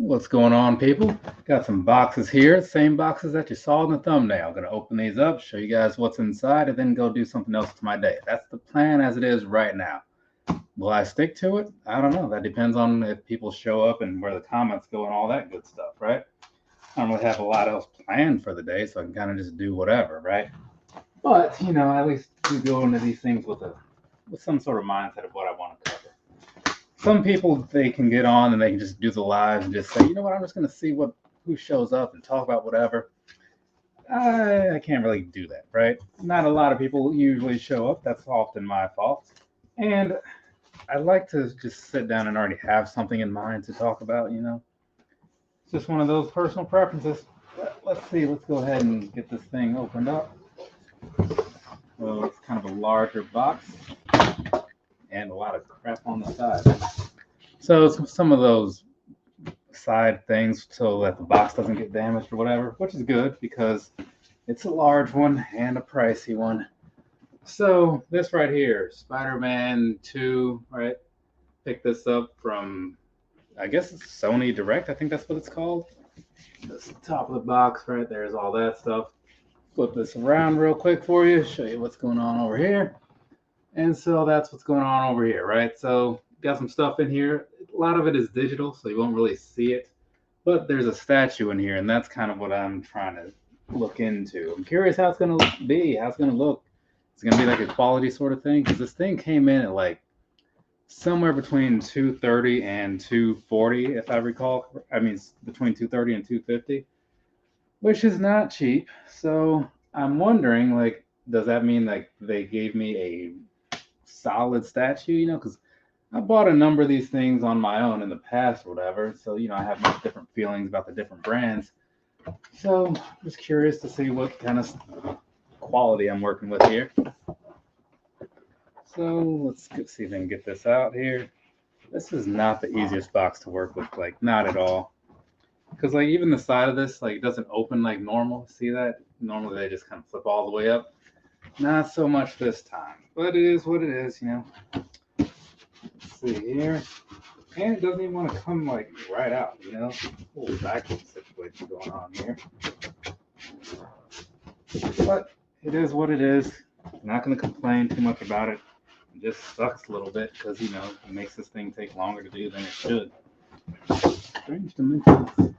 What's going on, people? Got some boxes here, same boxes that you saw in the thumbnail. I'm going to open these up, show you guys what's inside, and then go do something else with my day. That's the plan as it is right now. Will I stick to it? I don't know. That depends on if people show up and where the comments go and all that good stuff, right? I don't really have a lot else planned for the day, so I can kind of just do whatever, right? But, at least we go into these things with some sort of mindset of what I want to cover. Some people, they can get on and they can just do the lives and just say, you know what, I'm just going to see who shows up and talk about whatever. I can't really do that, right? Not a lot of people usually show up. That's often my fault. And I like to just sit down and already have something in mind to talk about. It's just one of those personal preferences. Let's see, let's go ahead and get this thing opened up. Well, it's kind of a larger box and a lot of crap on the side. So some of those side things so that the box doesn't get damaged or whatever, which is good because it's a large one and a pricey one. So this right here, Spider-Man 2, right? Picked this up from, I guess it's Sony Direct. I think that's what it's called. This top of the box right there's all that stuff. Flip this around real quick for you, show you what's going on over here. And so that's what's going on over here, right? So got some stuff in here. A lot of it is digital, so you won't really see it. But there's a statue in here, and that's kind of what I'm trying to look into. I'm curious how it's going to be, how it's going to look. It's going to be like a quality sort of thing, because this thing came in at like somewhere between 230 and 240, if I recall. I mean, between 230 and 250, which is not cheap. So I'm wondering, like, does that mean like they gave me a solid statue? Because I bought a number of these things on my own in the past or whatever. So, I have much different feelings about the different brands. So I'm just curious to see what kind of quality I'm working with here. So let's see if I can get this out here. This is not the easiest box to work with, like not at all. Because like even the side of this, like it doesn't open like normal. See that? Normally they just kind of flip all the way up. Not so much this time, but it is what it is. Let's see here. And it doesn't even want to come like right out. Whole vacuum situation going on here. But it is what it is. I'm not going to complain too much about it. It just sucks a little bit because, it makes this thing take longer to do than it should. Strange dimensions.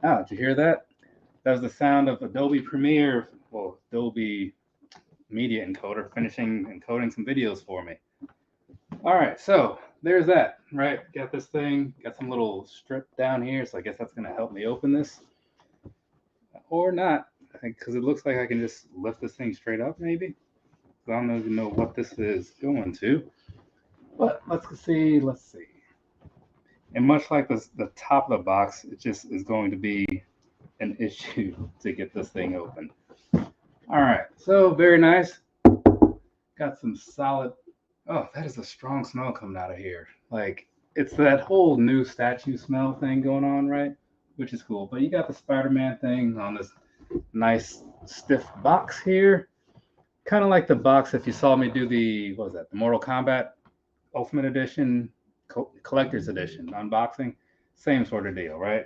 Oh, did you hear that? That was the sound of Adobe Premiere, well, Adobe Media Encoder finishing encoding some videos for me. All right, so there's that, right? Got this thing, got some little strip down here, so I guess that's going to help me open this. Or not, because it looks like I can just lift this thing straight up, maybe. I don't even know what this is going to. But let's see. And much like the top of the box, it just is going to be an issue to get this thing open. All right, so very nice. Got some solid. Oh, that is a strong smell coming out of here. Like it's that whole new statue smell thing going on, right? Which is cool. But you got the Spider-Man thing on this nice stiff box here. Kind of like the box if you saw me do the Mortal Kombat Ultimate Edition, Collector's Edition unboxing. Same sort of deal, right?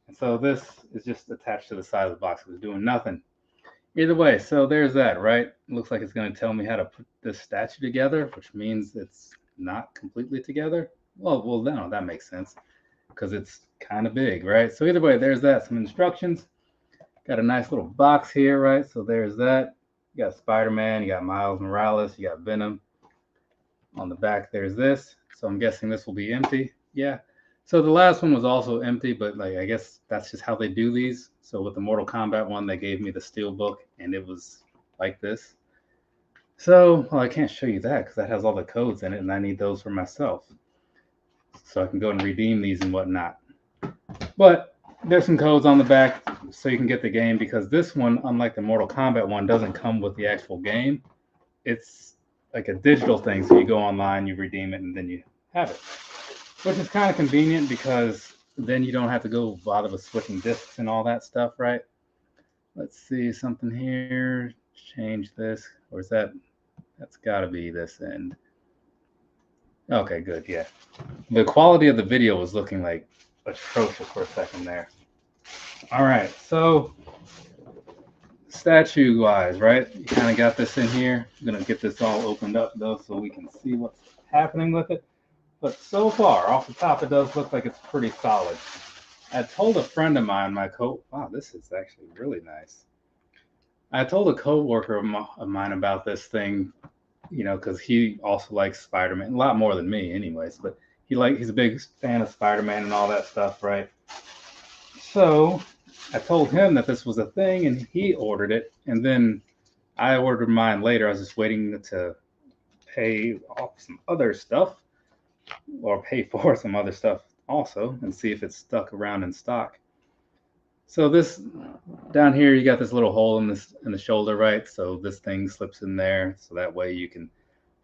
And so this is just attached to the side of the box. It's doing nothing. Either way, so there's that, right? It looks like it's going to tell me how to put this statue together, which means it's not completely together. Well, no, that makes sense because it's kind of big, right? So either way, there's that. Some instructions. Got a nice little box here, right? So there's that. You got Spider-Man, you got Miles Morales, you got Venom. On the back, there's this. So I'm guessing this will be empty. Yeah. So the last one was also empty, but like I guess that's just how they do these. So with the Mortal Kombat one, they gave me the steel book, and it was like this. So, well, I can't show you that because that has all the codes in it, and I need those for myself. So I can go and redeem these and whatnot. But there's some codes on the back so you can get the game because this one, unlike the Mortal Kombat one, doesn't come with the actual game. It's like a digital thing. So you go online, you redeem it, and then you have it. Which is kind of convenient because then you don't have to go bother with switching discs and all that stuff, right? Let's see something here. Change this. Or is that's got to be this end. Okay, good. Yeah. The quality of the video was looking like atrocious for a second there. All right. So statue wise, right? You kind of got this in here. I'm going to get this all opened up though so we can see what's happening with it. But so far, off the top, it does look like it's pretty solid. I told a friend of mine, wow, this is actually really nice. I told a coworker of mine about this thing, because he also likes Spider-Man a lot more than me, anyways. But he's a big fan of Spider-Man and all that stuff, right? So I told him that this was a thing, and he ordered it, and then I ordered mine later. I was just waiting to pay off some other stuff, or pay for some other stuff also, and see if it's stuck around in stock. So this down here, you got this little hole in the shoulder, right? So this thing slips in there, so that way you can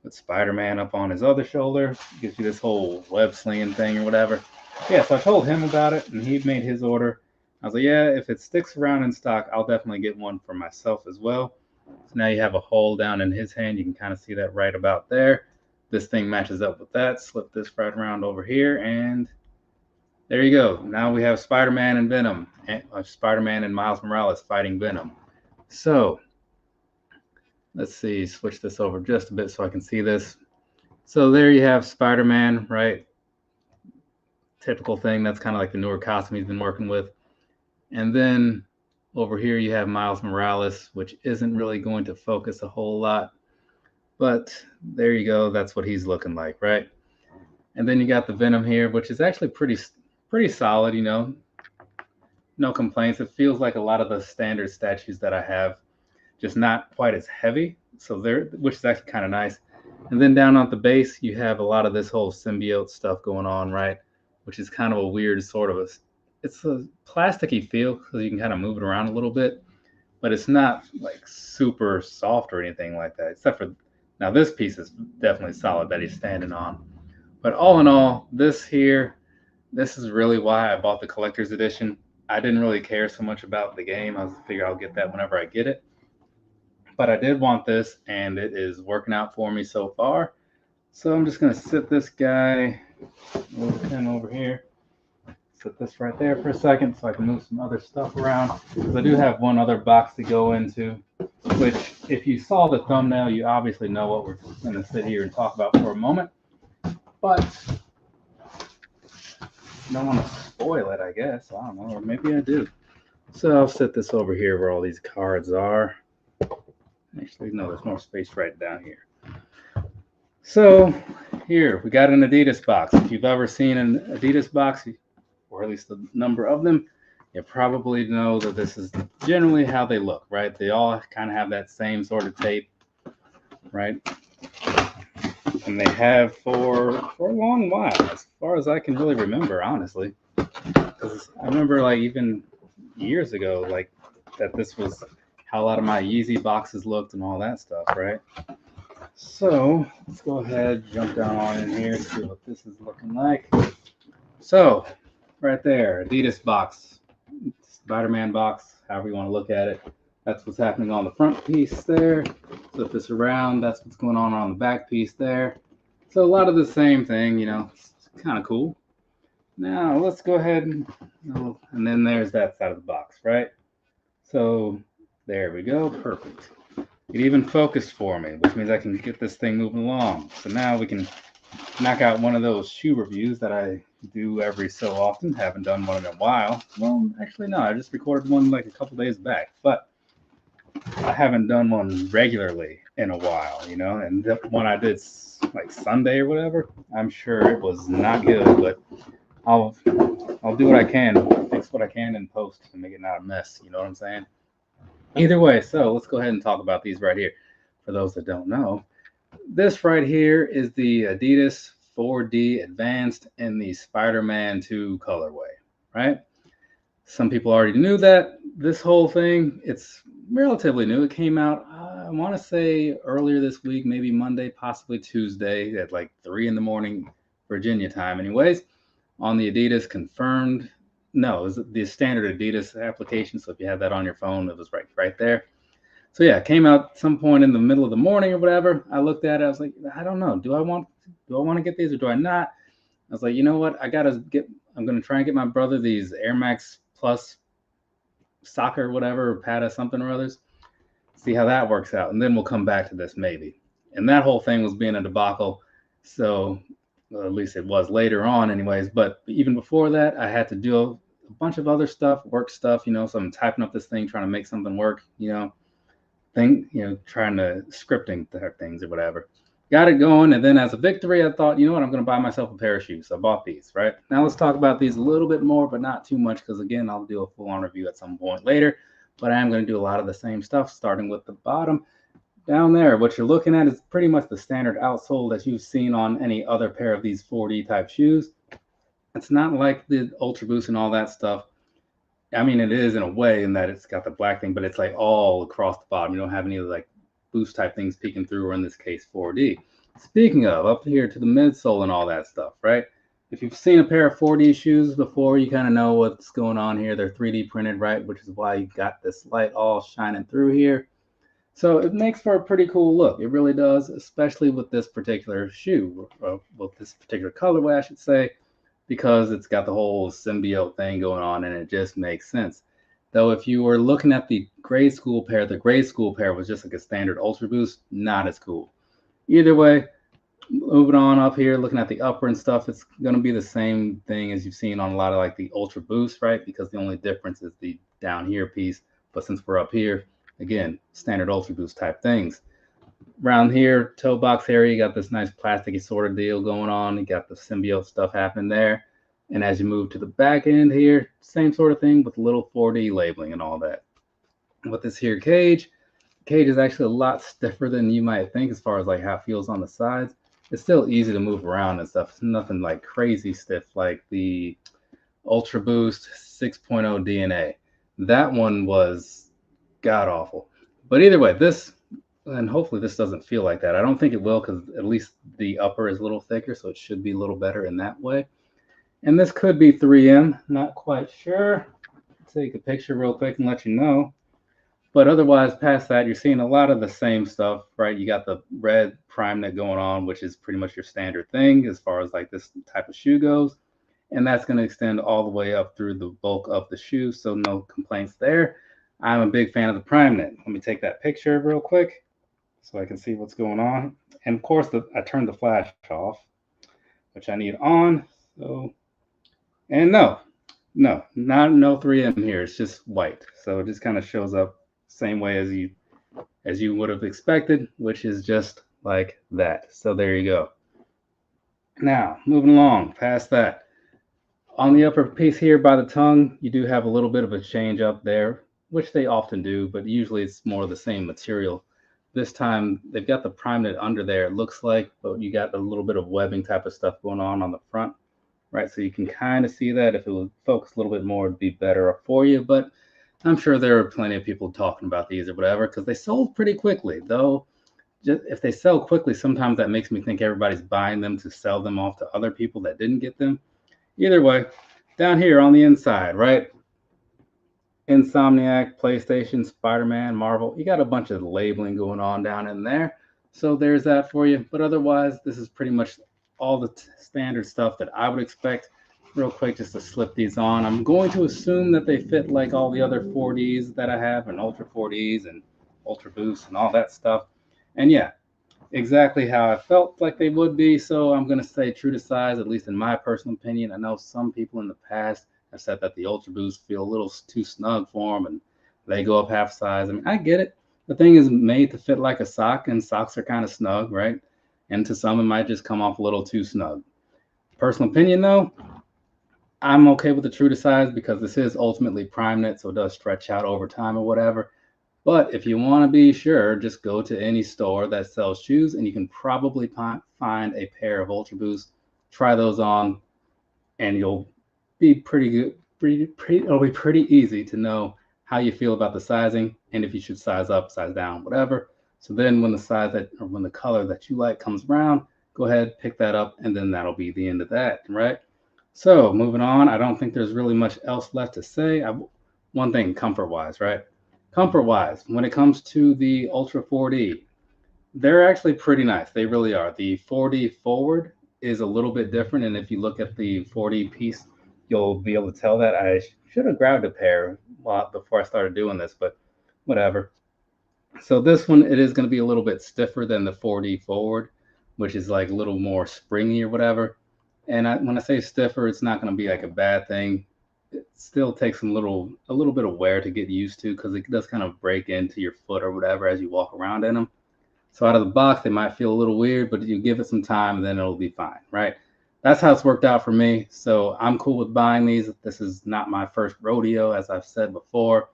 put Spider-Man up on his other shoulder. Gives you this whole web slinging thing or whatever. Yeah, so I told him about it, and he made his order. I was like, yeah, if it sticks around in stock, I'll definitely get one for myself as well. So now you have a hole down in his hand. You can kind of see that right about there. This thing matches up with that. Slip this right around over here, and there you go. Now we have Spider-Man and Venom. Spider-Man and Miles Morales fighting Venom. So let's see, switch this over just a bit so I can see this. So there you have Spider-Man, right? Typical thing. That's kind of like the newer costume he's been working with. And then over here you have Miles Morales, which isn't really going to focus a whole lot. But there you go. That's what he's looking like, right? And then you got the Venom here, which is actually pretty solid, no complaints. It feels like a lot of the standard statues that I have, just not quite as heavy. So which is actually kind of nice. And then down at the base, you have a lot of this whole symbiote stuff going on, right? Which is kind of a weird sort of it's a plasticky feel because you can kind of move it around a little bit, but it's not like super soft or anything like that, except for now this piece is definitely solid that he's standing on. But all in all, this is really why I bought the collector's edition. I didn't really care so much about the game. I was figure I'll get that whenever I get it. But I did want this, and it is working out for me so far. So I'm just going to sit this guy, move the pin over here, sit this right there for a second so I can move some other stuff around. Because I do have one other box to go into, which if you saw the thumbnail, you obviously know what we're going to sit here and talk about for a moment. But I don't want to spoil it, I guess. I don't know, or maybe I do. So I'll set this over here where all these cards are. Actually, no, there's more space right down here. So here, we got an Adidas box. If you've ever seen an Adidas box, or at least a number of them, you probably know that this is generally how they look, right? They all kind of have that same sort of tape, right? And they have for a long while, as far as I can really remember, honestly. Because I remember, like, even years ago, like, that this was how a lot of my Yeezy boxes looked and all that stuff, right? So let's go ahead, jump down on in here, see what this is looking like. So right there, Adidas box, Spider-Man box, however you want to look at it. That's what's happening on the front piece there. Flip this around, that's what's going on the back piece there. So a lot of the same thing, it's kind of cool. Now let's go ahead and then there's that side of the box, right? So there we go, perfect. It even focused for me, which means I can get this thing moving along. So now we can knock out one of those shoe reviews that I do every so often. Haven't done one in a while. Well, actually, no, I just recorded one like a couple days back, but I haven't done one regularly in a while, and the one I did like Sunday or whatever, I'm sure it was not good, but I'll do what I can, fix what I can in post to make it not a mess, you know what I'm saying? Either way, so let's go ahead and talk about these right here. For those that don't know, this right here is the Adidas 4D Advanced in the Spider-Man 2 colorway, right? Some people already knew that. This whole thing, it's relatively new. It came out, I want to say earlier this week, maybe Monday, possibly Tuesday at like 3 in the morning, Virginia time anyways, on the Adidas confirmed. No, it was the standard Adidas application. So if you have that on your phone, it was right there. So yeah, it came out some point in the middle of the morning or whatever. I looked at it. I was like, I don't know. Do I want to get these or do I not? I was like, you know what? I'm gonna try and get my brother these Air Max Plus soccer, whatever, or Pata something or others. See how that works out, and then we'll come back to this maybe. And that whole thing was being a debacle. So well, at least it was later on, anyways. But even before that, I had to do a bunch of other stuff, work stuff. So I'm typing up this thing, trying to make something work. Trying to scripting things or whatever. Got it going, and then as a victory, I thought, you know what, I'm going to buy myself a pair of shoes. So I bought these, right? Now let's talk about these a little bit more, but not too much, because again, I'll do a full-on review at some point later. But I am going to do a lot of the same stuff, starting with the bottom. Down there, what you're looking at is pretty much the standard outsole that you've seen on any other pair of these 4D type shoes. It's not like the Ultra Boost and all that stuff. I mean, it is in a way in that it's got the black thing, but it's like all across the bottom. You don't have any of the like boost type things peeking through, or in this case 4D. Speaking of, up here to the midsole and all that stuff, right? If you've seen a pair of 4D shoes before, you kind of know what's going on here. They're 3D printed, right? Which is why you got this light all shining through here. So it makes for a pretty cool look. It really does, especially with this particular shoe, or with this particular colorway, I should say, because it's got the whole symbiote thing going on, and it just makes sense. Though if you were looking at the grade school pair was just like a standard Ultra Boost, not as cool. Either way, moving on up here, looking at the upper and stuff, it's going to be the same thing as you've seen on a lot of like the Ultra Boost, right? Because the only difference is the down here piece. But since we're up here, again, standard Ultra Boost type things. Around here, toe box area, you got this nice plasticky sort of deal going on. You got the symbiote stuff happening there. And as you move to the back end here, same sort of thing with little 4D labeling and all that. With this here cage is actually a lot stiffer than you might think as far as like how it feels on the sides. It's still easy to move around and stuff. It's nothing like crazy stiff like the Ultra Boost 6.0 DNA. That one was god awful. But either way, this, and hopefully this doesn't feel like that. I don't think it will, because at least the upper is a little thicker, so it should be a little better in that way. And this could be 3M, not quite sure. Take a picture real quick and let you know. But otherwise, past that, you're seeing a lot of the same stuff, right? You got the red prime knit going on, which is pretty much your standard thing as far as like this type of shoe goes. And that's going to extend all the way up through the bulk of the shoe, so no complaints there. I'm a big fan of the prime knit. Let me take that picture real quick so I can see what's going on. And of course, I turned the flash off, which I need on. So, and no 3M here. It's just white. So it just kind of shows up same way as you would have expected, which is just like that. So there you go. Now, moving along past that. On the upper piece here by the tongue, you do have a little bit of a change up there, which they often do, but usually it's more of the same material. This time, they've got the prime knit under there, it looks like, but you got a little bit of webbing type of stuff going on the front, right? So you can kind of see that. If it would focus a little bit more, it'd be better for you, but I'm sure there are plenty of people talking about these or whatever, because they sold pretty quickly. Though, just, if they sell quickly, sometimes that makes me think everybody's buying them to sell them off to other people that didn't get them. Either way, down here on the inside, right? Insomniac, PlayStation, Spider-Man, Marvel. You got a bunch of labeling going on down in there. So there's that for you. But otherwise, this is pretty much all the standard stuff that I would expect. Real quick, just to slip these on. I'm going to assume that they fit like all the other 4Ds that I have, and Ultra 4Ds and Ultra Boost and all that stuff. And yeah, exactly how I felt like they would be. So I'm going to stay true to size, at least in my personal opinion. I know some people in the past have said that the Ultra Boost feel a little too snug for them and they go up half size. I mean, I get it. The thing is made to fit like a sock, and socks are kind of snug, right? And to some, it might just come off a little too snug. Personal opinion, though, I'm okay with the true to size because this is ultimately prime knit, so it does stretch out over time or whatever. But if you want to be sure, just go to any store that sells shoes and you can probably find a pair of Ultra Boost. Try those on and you'll be pretty good. It'll be pretty easy to know how you feel about the sizing and if you should size up, size down, whatever. So then when the color that you like comes around, go ahead, pick that up, and then that'll be the end of that, right? So moving on, I don't think there's really much else left to say. One thing comfort-wise, right? Comfort wise, when it comes to the Ultra 4D, they're actually pretty nice. They really are. The 4D forward is a little bit different, and if you look at the 4D piece, you'll be able to tell that. I should have grabbed a pair before I started doing this, but whatever. So this one, it is going to be a little bit stiffer than the 4D forward, which is like a little more springy or whatever. And when I say stiffer, it's not going to be like a bad thing. It still takes a little bit of wear to get used to because it does kind of break into your foot or whatever as you walk around in them. So out of the box, they might feel a little weird, but you give it some time and then it'll be fine, right? That's how it's worked out for me. So I'm cool with buying these. This is not my first rodeo, as I've said before.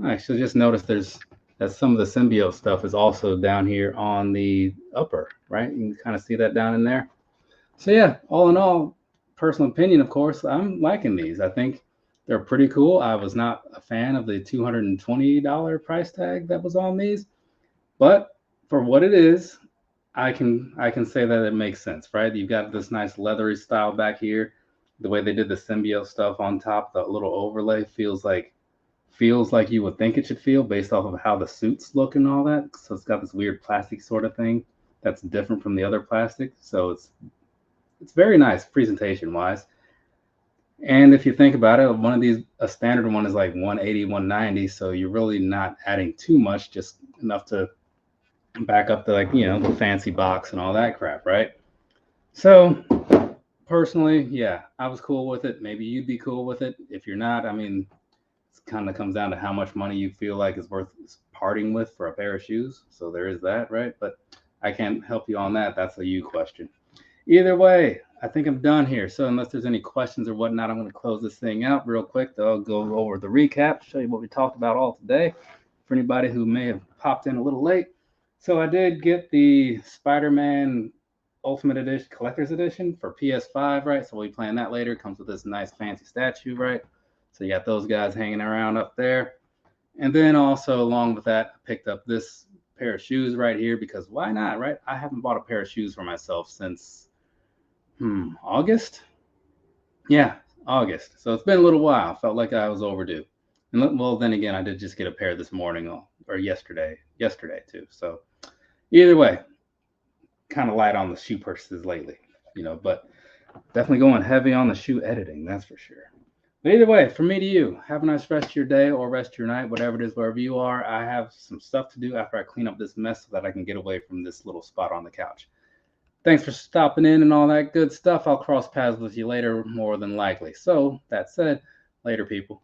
I should just notice that some of the symbiote stuff is also down here on the upper, right? You can kind of see that down in there. So yeah, all in all, personal opinion, of course, I'm liking these. I think they're pretty cool. I was not a fan of the $220 price tag that was on these, but for what it is, I can say that it makes sense, right? You've got this nice leathery style back here. The way they did the symbiote stuff on top, the little overlay feels like you would think it should feel based off of how the suits look and all that. So it's got this weird plastic sort of thing that's different from the other plastic. So it's very nice presentation wise. And if you think about it, one of these, a standard one is like 180, 190. So you're really not adding too much, just enough to back up the, like, the fancy box and all that crap, right? So personally, yeah, I was cool with it. Maybe you'd be cool with it. If you're not, I mean, it kind of comes down to how much money you feel like is worth parting with for a pair of shoes. So there is that, right? But I can't help you on that. That's a you question. Either way, I think I'm done here. So unless there's any questions or whatnot, I'm going to close this thing out real quick. I'll go over the recap, show you what we talked about all today for anybody who may have popped in a little late. So I did get the Spider-Man Ultimate Edition, Collector's Edition for PS5, right? So we'll be playing that later. It comes with this nice fancy statue, right? So you got those guys hanging around up there. And then also along with that, I picked up this pair of shoes right here because why not, right? I haven't bought a pair of shoes for myself since August. Yeah, August. So it's been a little while. Felt like I was overdue. And well, then again, I did just get a pair this morning or yesterday too. So either way, kind of light on the shoe purchases lately, but definitely going heavy on the shoe editing, that's for sure. But either way, from me to you, have a nice rest of your day or rest of your night, whatever it is, wherever you are. I have some stuff to do after I clean up this mess so that I can get away from this little spot on the couch. Thanks for stopping in and all that good stuff. I'll cross paths with you later, more than likely. So, that said, later, people.